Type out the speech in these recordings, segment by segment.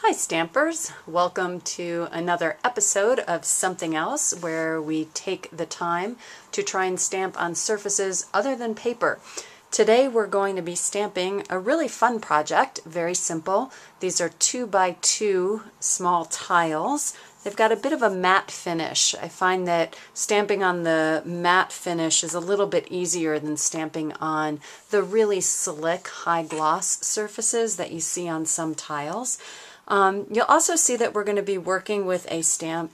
Hi Stampers! Welcome to another episode of Something Else where we take the time to try and stamp on surfaces other than paper. Today we're going to be stamping a really fun project, very simple. These are 2x2 small tiles. They've got a bit of a matte finish. I find that stamping on the matte finish is a little bit easier than stamping on the really slick high gloss surfaces that you see on some tiles. You'll also see that we're going to be working with a stamp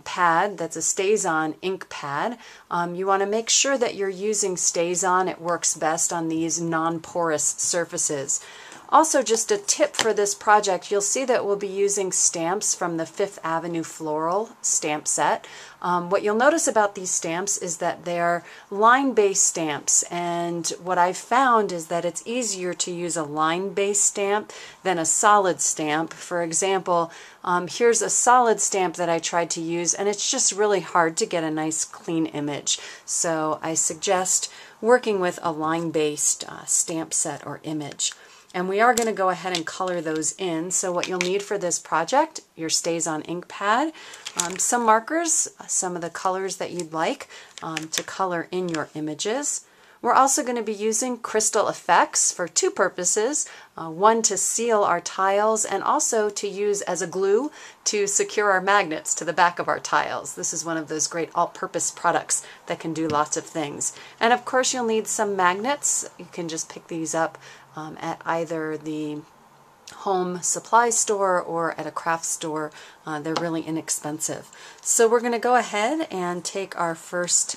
pad that's a Staz-On ink pad. You want to make sure that you're using Staz-On. It works best on these non-porous surfaces. Also, just a tip for this project, you'll see that we'll be using stamps from the 5th Avenue Floral stamp set. What you'll notice about these stamps is that they're line-based stamps, and what I've found is that it's easier to use a line-based stamp than a solid stamp. For example, here's a solid stamp that I tried to use, and it's just really hard to get a nice clean image. So I suggest working with a line-based stamp set or image. And we are going to go ahead and color those in. So what you'll need for this project, your Staz-On ink pad, some markers, some of the colors that you'd like to color in your images. We're also going to be using crystal effects for two purposes. One, to seal our tiles, and also to use as a glue to secure our magnets to the back of our tiles. This is one of those great all-purpose products that can do lots of things. And of course you'll need some magnets. You can just pick these up at either the home supply store or at a craft store. They're really inexpensive. So we're going to go ahead and take our first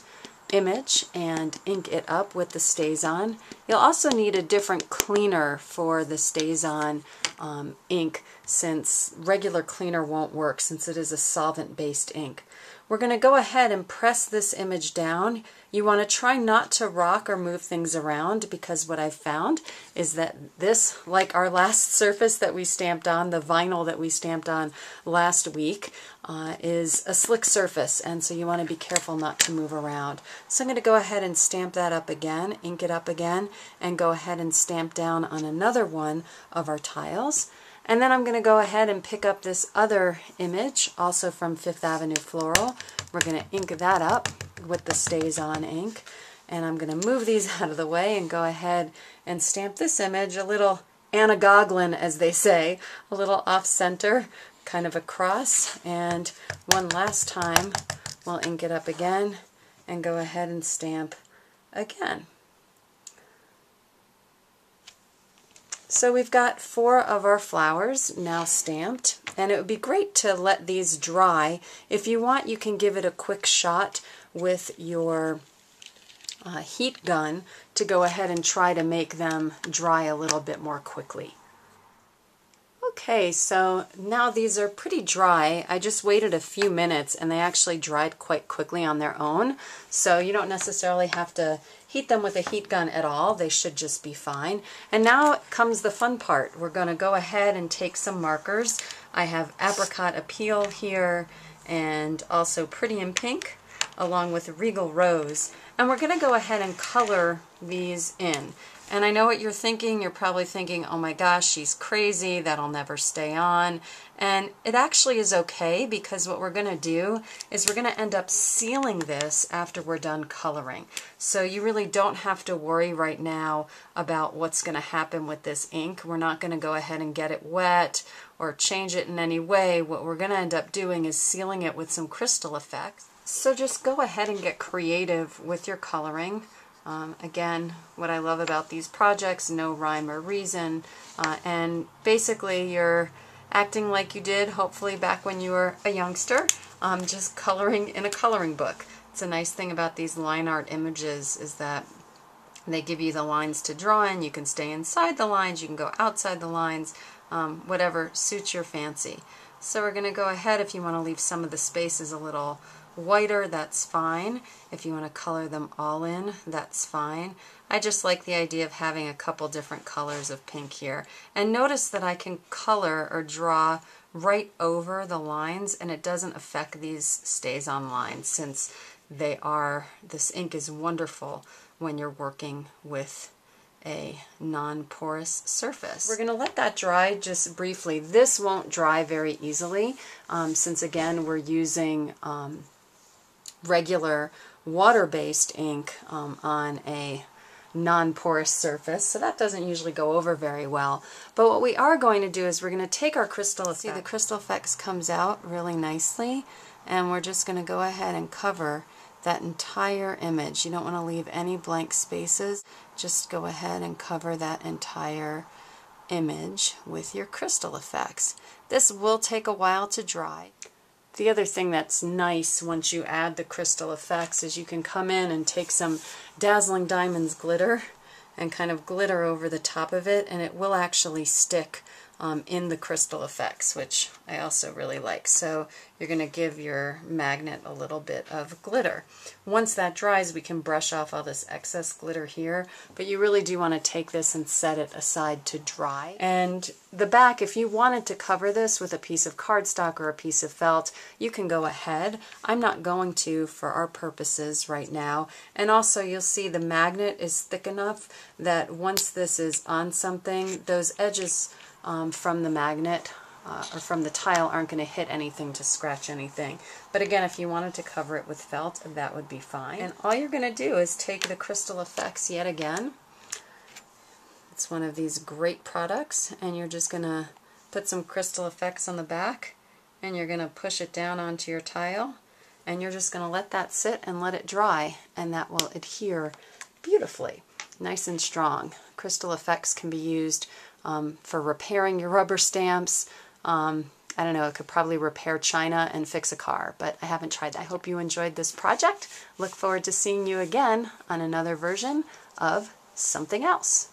image and ink it up with the Staz-On. You'll also need a different cleaner for the Staz-On ink, since regular cleaner won't work since it is a solvent-based ink. We're going to go ahead and press this image down. You want to try not to rock or move things around, because what I've found is that this, like our last surface that we stamped on, the vinyl that we stamped on last week, is a slick surface, and so you want to be careful not to move around. So I'm going to go ahead and stamp that up again, ink it up again, and go ahead and stamp down on another one of our tiles. And then I'm going to go ahead and pick up this other image, also from 5th Avenue Floral. We're going to ink that up with the Staz-On ink. And I'm going to move these out of the way and go ahead and stamp this image a little Anna-Goglin, as they say, a little off-center, kind of across. And one last time, we'll ink it up again and go ahead and stamp again. So we've got 4 of our flowers now stamped, and it would be great to let these dry. If you want, you can give it a quick shot with your heat gun to go ahead and try to make them dry a little bit more quickly. Okay, so now these are pretty dry. I just waited a few minutes and they actually dried quite quickly on their own. So you don't necessarily have to heat them with a heat gun at all. They should just be fine. And now comes the fun part. We're going to go ahead and take some markers. I have Apricot Appeal here, and also Pretty in Pink, along with Regal Rose. And we're going to go ahead and color these in. And I know what you're thinking. You're probably thinking, oh my gosh, she's crazy, that'll never stay on. And it actually is okay, because what we're going to do is we're going to end up sealing this after we're done coloring. So you really don't have to worry right now about what's going to happen with this ink. We're not going to go ahead and get it wet or change it in any way. What we're going to end up doing is sealing it with some crystal effects. So just go ahead and get creative with your coloring. Again, what I love about these projects, no rhyme or reason, and basically you're acting like you did hopefully back when you were a youngster, just coloring in a coloring book. It's a nice thing about these line art images is that they give you the lines to draw in. You can stay inside the lines, you can go outside the lines, whatever suits your fancy. So we're going to go ahead, if you want to leave some of the spaces a little whiter, that's fine. If you want to color them all in, that's fine. I just like the idea of having a couple different colors of pink here. And notice that I can color or draw right over the lines, and it doesn't affect these Staz-On lines, since this ink is wonderful when you're working with a non-porous surface. We're going to let that dry just briefly. This won't dry very easily since again we're using regular water-based ink on a non-porous surface, so that doesn't usually go over very well. But what we are going to do is we're going to take our crystal effects. See, the crystal effects comes out really nicely, and we're just going to go ahead and cover that entire image. You don't want to leave any blank spaces. Just go ahead and cover that entire image with your crystal effects. This will take a while to dry. The other thing that's nice once you add the crystal effects is you can come in and take some Dazzling Diamonds glitter and kind of glitter over the top of it, and it will actually stick in the crystal effects, which I also really like. So you're going to give your magnet a little bit of glitter. Once that dries, we can brush off all this excess glitter here, but you really do want to take this and set it aside to dry. And the back, if you wanted to cover this with a piece of cardstock or a piece of felt, you can go ahead. I'm not going to for our purposes right now. And also you'll see the magnet is thick enough that once this is on something, those edges from the magnet or from the tile aren't going to hit anything to scratch anything. But again, if you wanted to cover it with felt, that would be fine. And all you're going to do is take the crystal effects yet again. It's one of these great products, and you're just going to put some crystal effects on the back, and you're going to push it down onto your tile, and you're just going to let that sit and let it dry, and that will adhere beautifully, nice and strong. Crystal effects can be used for repairing your rubber stamps. I don't know, it could probably repair china and fix a car, but I haven't tried that. I hope you enjoyed this project. Look forward to seeing you again on another version of Something Else.